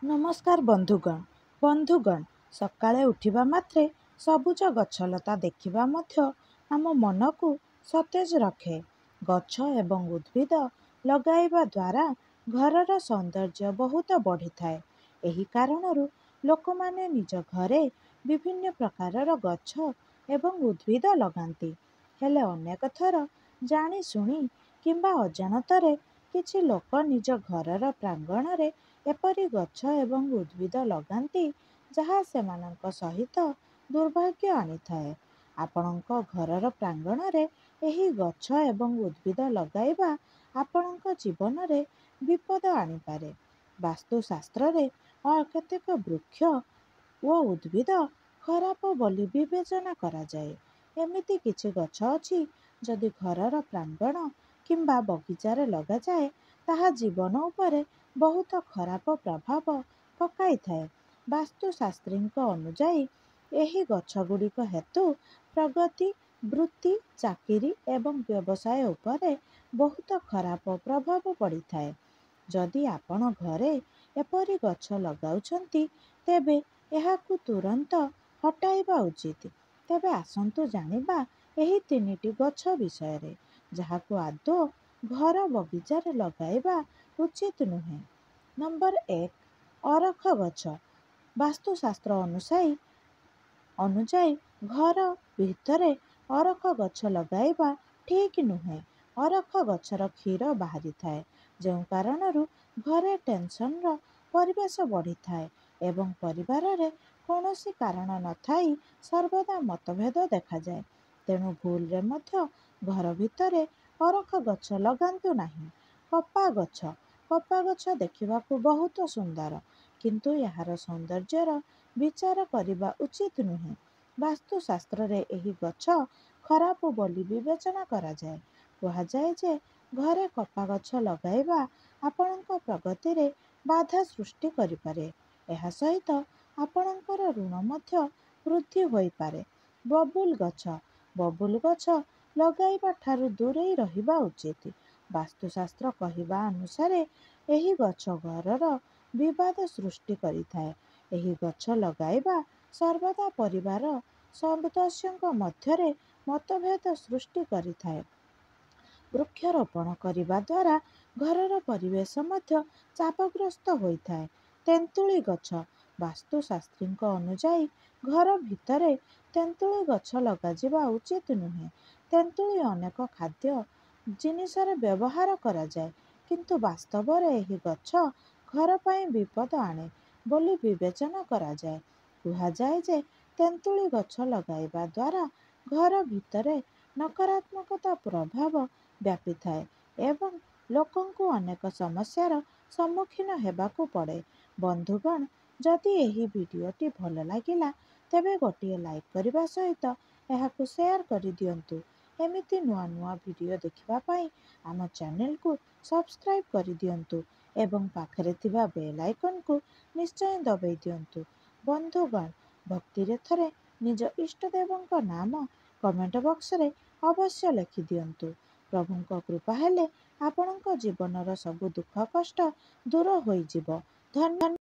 ନମସ୍କାର ବନ୍ଧୁଗଣ ସକାଳେ ଉଠିବା ମାତ୍ରେ ସବୁଜ ଗଛଲତା ଦେଖିବା ମଧ୍ୟ ଆମ ମନକୁ ସତେଜ ରଖେ। ଗଛ ଏବଂ ଉଦ୍ଭିଦ ଲଗାଇବା ଦ୍ୱାରା ଘରର ସୌନ୍ଦର୍ଯ୍ୟ ବହୁତ ବଢ଼ିଥାଏ। ଏହି କାରଣରୁ ଲୋକମାନେ ନିଜ ଘରେ ବିଭିନ୍ନ ପ୍ରକାରର ଗଛ ଏବଂ ଉଦ୍ଭିଦ ଲଗାନ୍ତି। ହେଲେ ଅନେକ ଥର ଜାଣିଶୁଣି କିମ୍ବା ଅଜାଣତରେ କିଛି ଲୋକ ନିଜ ଘରର ପ୍ରାଙ୍ଗଣରେ ଏପରି ଗଛ ଏବଂ ଉଦ୍ଭିଦ ଲଗାନ୍ତି ଯାହା ସେମାନଙ୍କ ସହିତ ଦୁର୍ଭାଗ୍ୟ ଆଣିଥାଏ। ଆପଣଙ୍କ ଘରର ପ୍ରାଙ୍ଗଣରେ ଏହି ଗଛ ଏବଂ ଉଦ୍ଭିଦ ଲଗାଇବା ଆପଣଙ୍କ ଜୀବନରେ ବିପଦ ଆଣିପାରେ। ବାସ୍ତୁଶାସ୍ତ୍ରରେ କେତେକ ବୃକ୍ଷ ଓ ଉଦ୍ଭିଦ ଖରାପ ବୋଲି ବିବେଚନା କରାଯାଏ। ଏମିତି କିଛି ଗଛ ଅଛି ଯଦି ଘରର ପ୍ରାଙ୍ଗଣ କିମ୍ବା ବଗିଚାରେ ଲଗାଯାଏ ତାହା ଜୀବନ ଉପରେ ବହୁତ ଖରାପ ପ୍ରଭାବ ପକାଇଥାଏ। ବାସ୍ତୁଶାସ୍ତ୍ରୀଙ୍କ ଅନୁଯାୟୀ ଏହି ଗଛଗୁଡ଼ିକ ହେତୁ ପ୍ରଗତି, ବୃତ୍ତି, ଚାକିରି ଏବଂ ବ୍ୟବସାୟ ଉପରେ ବହୁତ ଖରାପ ପ୍ରଭାବ ପଡ଼ିଥାଏ। ଯଦି ଆପଣ ଘରେ ଏପରି ଗଛ ଲଗାଉଛନ୍ତି ତେବେ ଏହାକୁ ତୁରନ୍ତ ହଟାଇବା ଉଚିତ। ତେବେ ଆସନ୍ତୁ ଜାଣିବା ଏହି 3ଟି ଗଛ ବିଷୟରେ ଯାହାକୁ ଆଦୌ ଘର ବଗିଚାରେ ଲଗାଇବା ଉଚିତ ନୁହେଁ। ନମ୍ବର 1, ଅରଖ ଗଛ। ବାସ୍ତୁଶାସ୍ତ୍ର ଅନୁଯାୟୀ ଘର ଭିତରେ ଅରଖ ଗଛ ଲଗାଇବା ଠିକ୍ ନୁହେଁ। ଅରଖ ଗଛର କ୍ଷୀର ବାହାରିଥାଏ ଯେଉଁ କାରଣରୁ ଘରେ ଟେନସନର ପରିବେଶ ବଢ଼ିଥାଏ ଏବଂ ପରିବାରରେ କୌଣସି କାରଣ ନଥାଇ ସର୍ବଦା ମତଭେଦ ଦେଖାଯାଏ। ତେଣୁ ଭୁଲରେ ମଧ୍ୟ ଘର ଭିତରେ ଅରଖ ଗଛ ଲଗାନ୍ତୁ ନାହିଁ। କପା ଗଛ। କପା ଗଛ ଦେଖିବାକୁ ବହୁତ ସୁନ୍ଦର କିନ୍ତୁ ଏହାର ସୌନ୍ଦର୍ଯ୍ୟର ବିଚାର କରିବା ଉଚିତ ନୁହେଁ। ବାସ୍ତୁଶାସ୍ତ୍ରରେ ଏହି ଗଛ ଖରାପ ବୋଲି ବିବେଚନା କରାଯାଏ। କୁହାଯାଏ ଯେ ଘରେ କପା ଗଛ ଲଗାଇବା ଆପଣଙ୍କ ପ୍ରଗତିରେ ବାଧା ସୃଷ୍ଟି କରିପାରେ। ଏହା ସହିତ ଆପଣଙ୍କର ଋଣ ମଧ୍ୟ ବୃଦ୍ଧି ହୋଇପାରେ। ବବୁଲ ଗଛ। ବବୁଲ ଗଛ ଲଗାଇବା ଠାରୁ ଦୂରେଇ ରହିବା ଉଚିତ। ବାସ୍ତୁଶାସ୍ତ୍ର କହିବା ଅନୁସାରେ ଏହି ଗଛ ଘରର ବିବାଦ ସୃଷ୍ଟି କରିଥାଏ। ଏହି ଗଛ ଲଗାଇବା ସର୍ବଦା ପରିବାର ସଦସ୍ୟଙ୍କ ମଧ୍ୟରେ ମତଭେଦ ସୃଷ୍ଟି କରିଥାଏ। ବୃକ୍ଷରୋପଣ କରିବା ଦ୍ୱାରା ଘରର ପରିବେଶ ମଧ୍ୟ ଚାପଗ୍ରସ୍ତ ହୋଇଥାଏ। ତେନ୍ତୁଳି ଗଛ। ବାସ୍ତୁଶାସ୍ତ୍ରୀଙ୍କ ଅନୁଯାୟୀ ଘର ଭିତରେ ତେନ୍ତୁଳି ଗଛ ଲଗାଯିବା ଉଚିତ ନୁହେଁ। ତେନ୍ତୁଳି ଅନେକ ଖାଦ୍ୟ ଜିନିଷରେ ବ୍ୟବହାର କରାଯାଏ କିନ୍ତୁ ବାସ୍ତବରେ ଏହି ଗଛ ଘର ପାଇଁ ବିପଦ ଆଣେ ବୋଲି ବିବେଚନା କରାଯାଏ। କୁହାଯାଏ ଯେ ତେନ୍ତୁଳି ଗଛ ଲଗାଇବା ଦ୍ୱାରା ଘର ଭିତରେ ନକାରାତ୍ମକତା ପ୍ରଭାବ ବ୍ୟାପିଥାଏ ଏବଂ ଲୋକଙ୍କୁ ଅନେକ ସମସ୍ୟାର ସମ୍ମୁଖୀନ ହେବାକୁ ପଡ଼େ। ବନ୍ଧୁଗଣ, ଯଦି ଏହି ଭିଡ଼ିଓଟି ଭଲ ଲାଗିଲା ତେବେ ଗୋଟିଏ ଲାଇକ୍ କରିବା ସହିତ ଏହାକୁ ସେୟାର କରିଦିଅନ୍ତୁ। ଏମିତି ନୂଆ ନୂଆ ଭିଡ଼ିଓ ଦେଖିବା ପାଇଁ ଆମ ଚ୍ୟାନେଲକୁ ସବସ୍କ୍ରାଇବ୍ କରିଦିଅନ୍ତୁ ଏବଂ ପାଖରେ ଥିବା ବେଲ୍ ଆଇକନକୁ ନିଶ୍ଚୟ ଦବାଇ ଦିଅନ୍ତୁ। ବନ୍ଧୁଗଣ, ଭକ୍ତିରେ ଥରେ ନିଜ ଇଷ୍ଟଦେବଙ୍କ ନାମ କମେଣ୍ଟ ବକ୍ସରେ ଅବଶ୍ୟ ଲେଖିଦିଅନ୍ତୁ। ପ୍ରଭୁଙ୍କ କୃପା ହେଲେ ଆପଣଙ୍କ ଜୀବନର ସବୁ ଦୁଃଖ କଷ୍ଟ ଦୂର ହୋଇଯିବ। ଧନ୍ୟବାଦ।